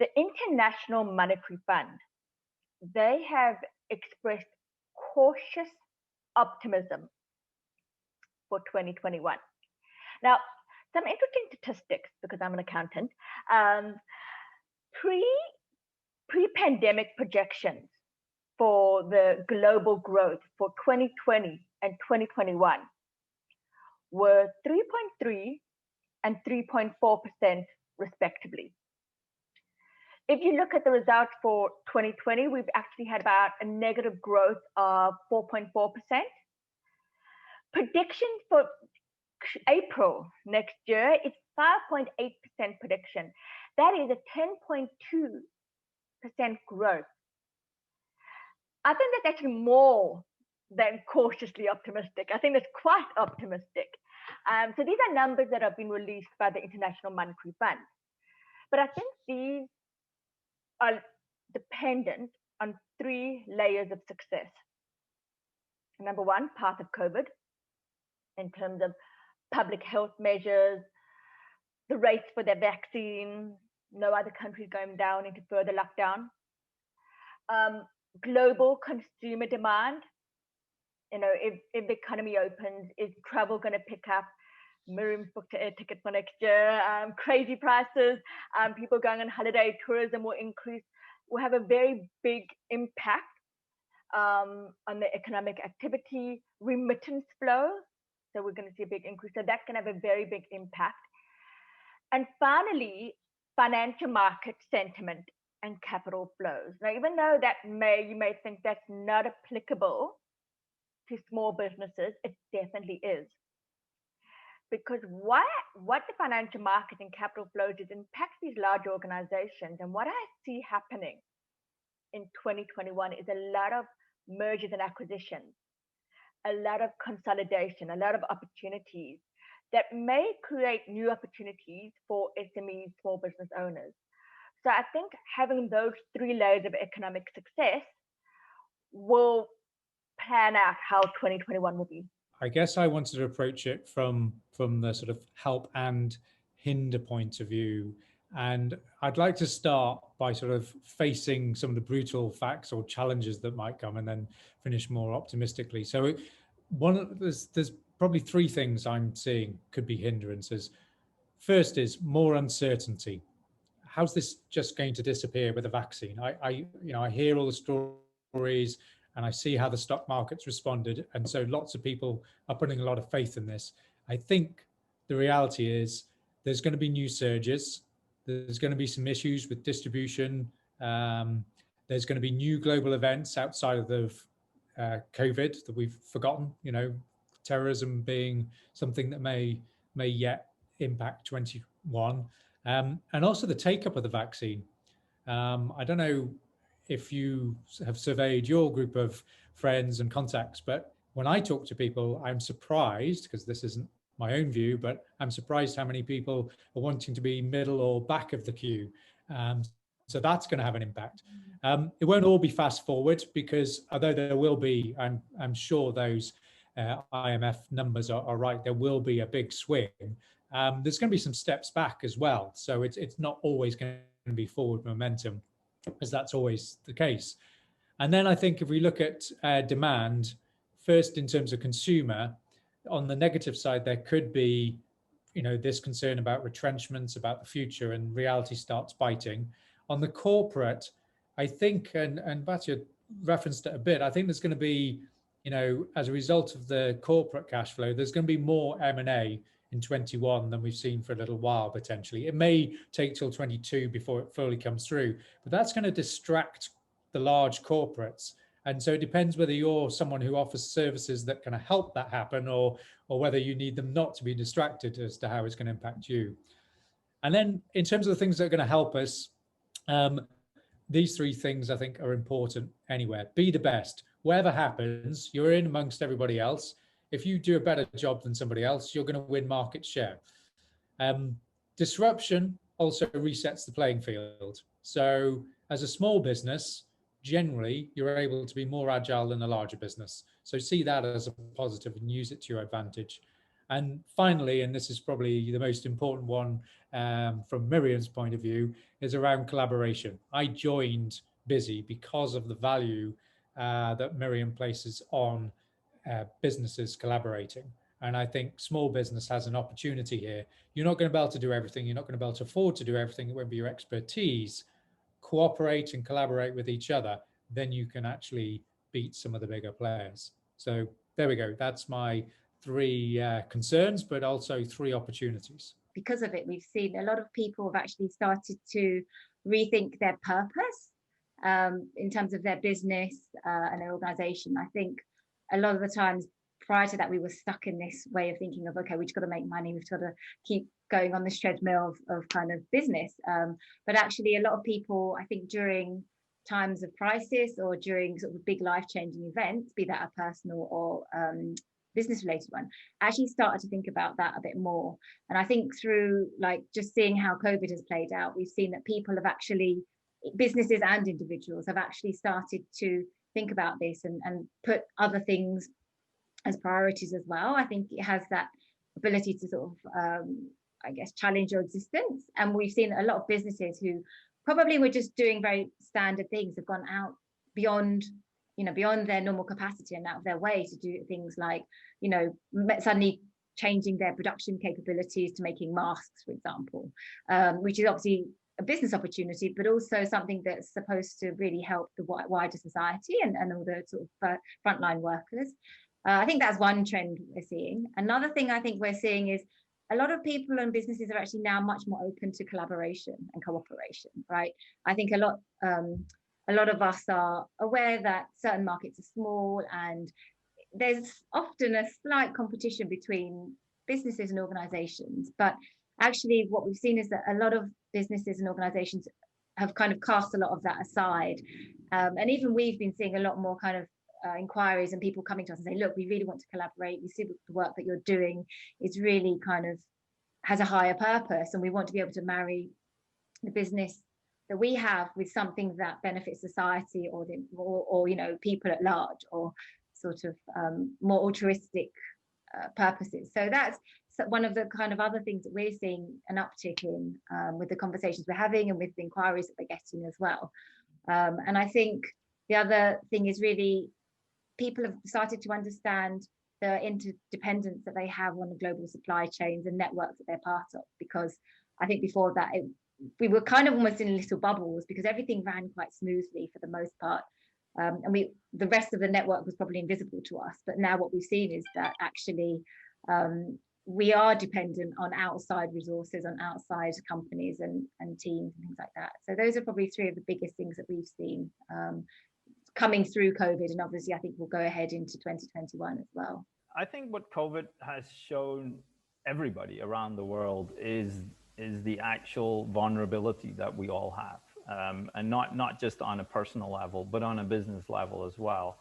The International Monetary Fund, they have expressed cautious optimism for 2021. Now, some interesting statistics, because I'm an accountant. Pre-pandemic projections for the global growth for 2020 and 2021 were 3.3 and 3.4% respectively. If you look at the results for 2020, we've actually had about a negative growth of 4.4%. Predictions for April next year, it's 5.8% prediction. That is a 10.2% growth. I think that's actually more than cautiously optimistic. I think that's quite optimistic. So these are numbers that have been released by the International Monetary Fund. But I think these are dependent on 3 layers of success. Number one, path of COVID, in terms of public health measures, the rates for their vaccine, no other country going down into further lockdown. Global consumer demand. If the economy opens, is travel going to pick up? Miriam's booked a ticket for next year. Crazy prices. People going on holiday, tourism will increase. Will have a very big impact on the economic activity, remittance flow. So we're going to see a big increase. So that can have a very big impact. And finally, financial market sentiment and capital flows. Now, even though you may think that's not applicable to small businesses, it definitely is. Because what the financial market and capital flows is impacts these large organizations. And what I see happening in 2021 is a lot of mergers and acquisitions, a lot of consolidation, a lot of opportunities that may create new opportunities for SMEs, small business owners. So I think having those 3 layers of economic success will plan out how 2021 will be. I guess I wanted to approach it from the sort of help and hinder point of view. And I'd like to start by sort of facing some of the brutal facts or challenges that might come, and then finish more optimistically. So there's probably 3 things I'm seeing could be hindrances. First is more uncertainty. How's this just going to disappear with a vaccine? I hear all the stories and I see how the stock market's responded. And so lots of people are putting a lot of faith in this. I think the reality is there's going to be new surges. There's going to be some issues with distribution. There's going to be new global events outside of the COVID that we've forgotten, terrorism being something that may yet impact 21. And also the take-up of the vaccine. I don't know if you have surveyed your group of friends and contacts, but when I talk to people, I'm surprised, because this isn't my own view, but I'm surprised how many people are wanting to be middle or back of the queue. So that's going to have an impact. It won't all be fast forward, because although there will be, I'm sure those IMF numbers are right, there will be a big swing. There's going to be some steps back as well. So it's not always going to be forward momentum, as that's always the case. And then I think if we look at demand, first in terms of consumer, on the negative side, there could be, this concern about retrenchments, about the future, and reality starts biting. On the corporate, I think, and Batya referenced it a bit, I think there's going to be, as a result of the corporate cash flow, there's going to be more M&A in 21 than we've seen for a little while, potentially. It may take till 22 before it fully comes through, but that's going to distract the large corporates. And so it depends whether you're someone who offers services that can help that happen, or whether you need them not to be distracted as to how it's going to impact you. And then in terms of the things that are going to help us, these 3 things I think are important anywhere. Be the best. Whatever happens, you're in amongst everybody else. If you do a better job than somebody else, you're going to win market share. Disruption also resets the playing field. So as a small business, generally, you're able to be more agile than a larger business. So see that as a positive and use it to your advantage. And finally, and this is probably the most important one from Miriam's point of view, is around collaboration. I joined Busy because of the value that Miriam places on businesses collaborating. And I think small business has an opportunity here. You're not going to be able to do everything. You're not going to be able to afford to do everything. It won't be your expertise. Cooperate and collaborate with each other, then you can actually beat some of the bigger players. So there we go. That's my three concerns, but also three opportunities. Because of it, we've seen a lot of people have actually started to rethink their purpose in terms of their business and their organization. I think a lot of the times prior to that, we were stuck in this way of thinking of, okay, we've just got to make money, we've got to keep going on this treadmill of kind of business. But actually, a lot of people, I think, during times of crisis or during sort of big life-changing events, be that a personal or business related one, actually started to think about that a bit more. And I think through like just seeing how COVID has played out, we've seen that people have actually, businesses and individuals have actually started to think about this and put other things as priorities as well. I think it has that ability to sort of I guess challenge your existence. And we've seen a lot of businesses who probably were just doing very standard things have gone out beyond their normal capacity and out of their way to do things like, suddenly changing their production capabilities to making masks, for example, which is obviously a business opportunity, but also something that's supposed to really help the wider society and all the sort of frontline workers. I think that's one trend we're seeing. Another thing I think we're seeing is a lot of people and businesses are actually now much more open to collaboration and cooperation, right? I think a lot of us are aware that certain markets are small and there's often a slight competition between businesses and organizations. But actually what we've seen is that a lot of businesses and organizations have kind of cast a lot of that aside. And even we've been seeing a lot more kind of inquiries and people coming to us and saying, look, we really want to collaborate. We see the work that you're doing is really kind of has a higher purpose, and we want to be able to marry the business that we have with something that benefits society or people at large, or sort of more altruistic purposes. So that's one of the kind of other things that we're seeing an uptick in with the conversations we're having and with the inquiries that we're getting as well. And I think the other thing is really people have started to understand the interdependence that they have on the global supply chains and networks that they're part of, because I think before that we were kind of almost in little bubbles because everything ran quite smoothly for the most part, and the rest of the network was probably invisible to us. But now what we've seen is that actually we are dependent on outside resources, on outside companies and teams and things like that. So those are probably three of the biggest things that we've seen coming through COVID, and obviously I think we'll go ahead into 2021 as well. I think what COVID has shown everybody around the world is the actual vulnerability that we all have, and not just on a personal level, but on a business level as well.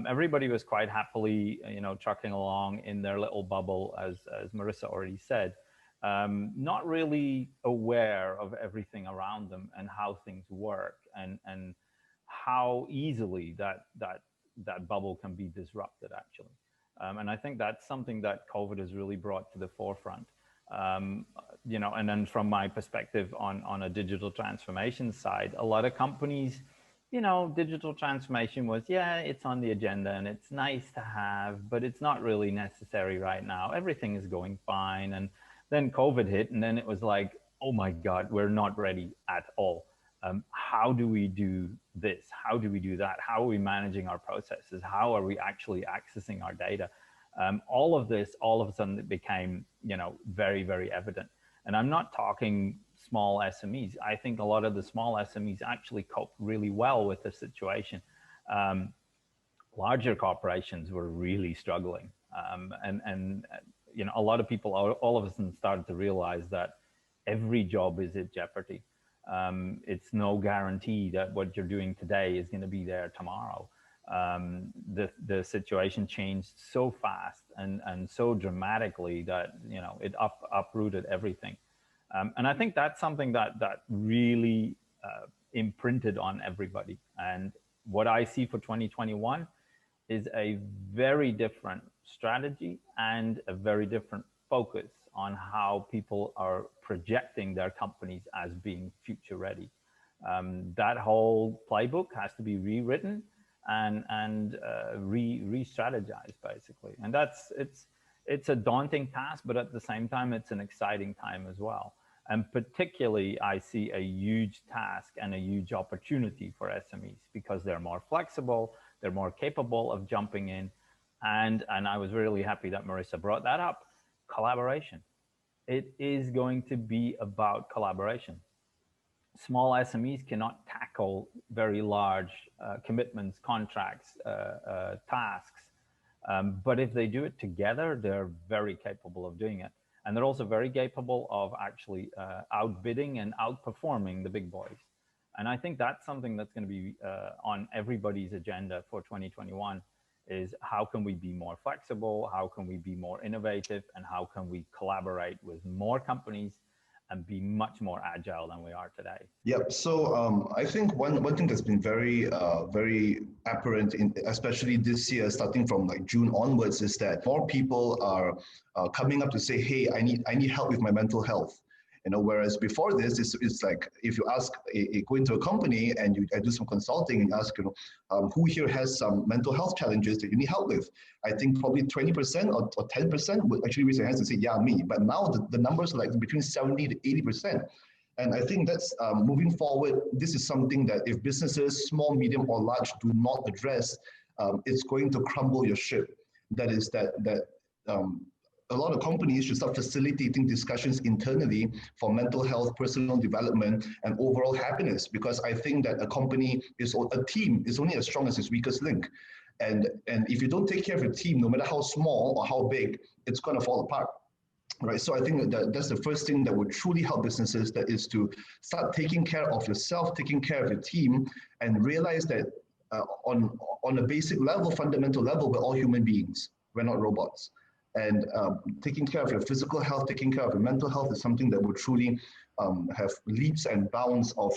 Everybody was quite happily, trucking along in their little bubble, as Marissa already said, not really aware of everything around them and how things work and how easily that bubble can be disrupted, actually. And I think that's something that COVID has really brought to the forefront. And then from my perspective on a digital transformation side, a lot of companies, digital transformation was, it's on the agenda and it's nice to have, but it's not really necessary right now. Everything is going fine. And then COVID hit, and then it was like, oh my God, we're not ready at all. How do we do this? How do we do that? How are we managing our processes? How are we actually accessing our data? All of this, all of a sudden it became, very, very evident. And I'm not talking small SMEs. I think a lot of the small SMEs actually coped really well with the situation. Larger corporations were really struggling. And a lot of people all of a sudden started to realize that every job is at jeopardy. It's no guarantee that what you're doing today is going to be there tomorrow. The situation changed so fast and so dramatically that it uprooted everything. And I think that's something that really imprinted on everybody. And what I see for 2021 is a very different strategy and a very different focus on how people are projecting their companies as being future ready. That whole playbook has to be rewritten and re-strategized basically. And it's a daunting task, but at the same time, it's an exciting time as well. And particularly, I see a huge task and a huge opportunity for SMEs because they're more flexible, they're more capable of jumping in. And I was really happy that Marissa brought that up. Collaboration. It is going to be about collaboration. Small SMEs cannot tackle very large commitments, contracts, tasks. But if they do it together, they're very capable of doing it. And they're also very capable of actually outbidding and outperforming the big boys. And I think that's something that's going to be on everybody's agenda for 2021 is how can we be more flexible? How can we be more innovative? And how can we collaborate with more companies and be much more agile than we are today? Yep. So I think one thing that's been very apparent, especially this year, starting from like June onwards, is that more people are coming up to say, "Hey, I need help with my mental health." You know, whereas before this, it's like if you ask, go into a company and I do some consulting and ask, you know, who here has some mental health challenges that you need help with? I think probably 20% or 10% would actually raise their hands and say, yeah, me. But now the numbers are like between 70 to 80%. And I think that's moving forward, this is something that if businesses, small, medium, or large, do not address, it's going to crumble your ship. That is a lot of companies should start facilitating discussions internally for mental health, personal development, and overall happiness. Because I think that a team is only as strong as its weakest link. And if you don't take care of your team, no matter how small or how big, it's going to fall apart. Right. So I think that's the first thing that would truly help businesses, that is to start taking care of yourself, taking care of your team, and realize that on a basic level, fundamental level, we're all human beings. We're not robots. And taking care of your physical health, taking care of your mental health is something that will truly have leaps and bounds of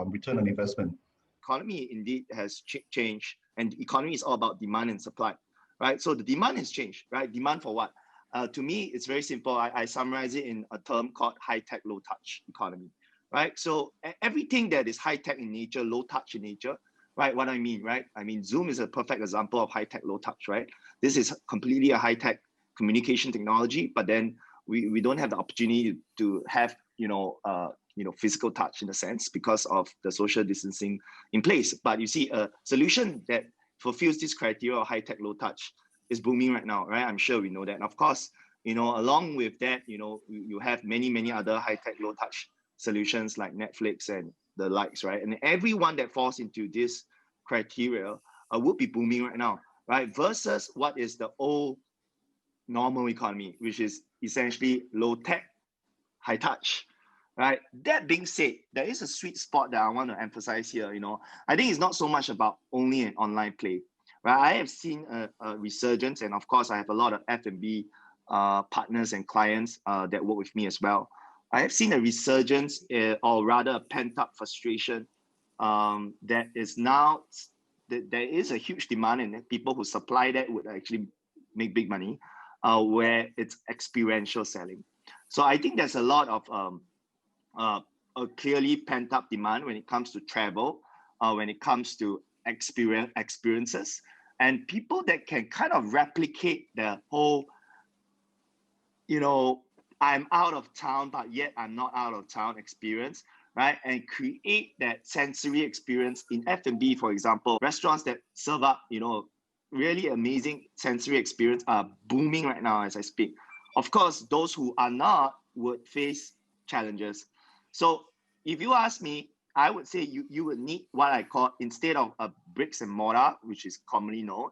return on investment. Economy indeed has changed, and economy is all about demand and supply, right? So the demand has changed, right? Demand for what? To me, it's very simple. I summarize it in a term called high-tech, low-touch economy, right? So everything that is high-tech in nature, low-touch in nature, right? What I mean, right? I mean, Zoom is a perfect example of high-tech, low-touch, right? This is completely a high-tech communication technology, but then we don't have the opportunity to have physical touch in a sense because of the social distancing in place. But you see, a solution that fulfills this criteria of high-tech, low-touch is booming right now, right? I'm sure we know that. And of course, along with that, you have many other high-tech, low-touch solutions like Netflix and the likes, right? And everyone that falls into this criteria will be booming right now, right? Versus what is the old normal economy, which is essentially low-tech, high-touch, right? That being said, there is a sweet spot that I want to emphasize here. I think it's not so much about only an online play, right? I have seen a resurgence, and of course, I have a lot of F&B partners and clients that work with me as well. I have seen a resurgence, or rather a pent-up frustration that is now, there is a huge demand, and people who supply that would actually make big money, where it's experiential selling. So I think there's a lot of a clearly pent-up demand when it comes to travel, when it comes to experiences, and people that can kind of replicate the whole, I'm out of town, but yet I'm not out of town experience, right? And create that sensory experience in F&B, for example. Restaurants that serve up, really amazing sensory experience are booming right now as I speak. Of course, those who are not would face challenges. So if you ask me, I would say you would need what I call, instead of a bricks and mortar, which is commonly known,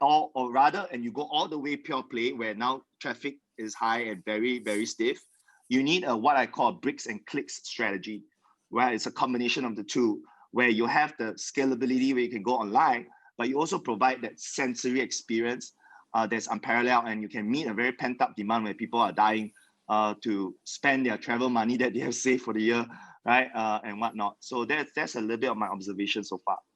or rather, and you go all the way pure play, where now traffic is high and very, very stiff, you need what I call bricks and clicks strategy, where it's a combination of the two, where you have the scalability where you can go online, but you also provide that sensory experience that's unparalleled, and you can meet a very pent-up demand where people are dying to spend their travel money that they have saved for the year, right? And whatnot. So that's a little bit of my observation so far.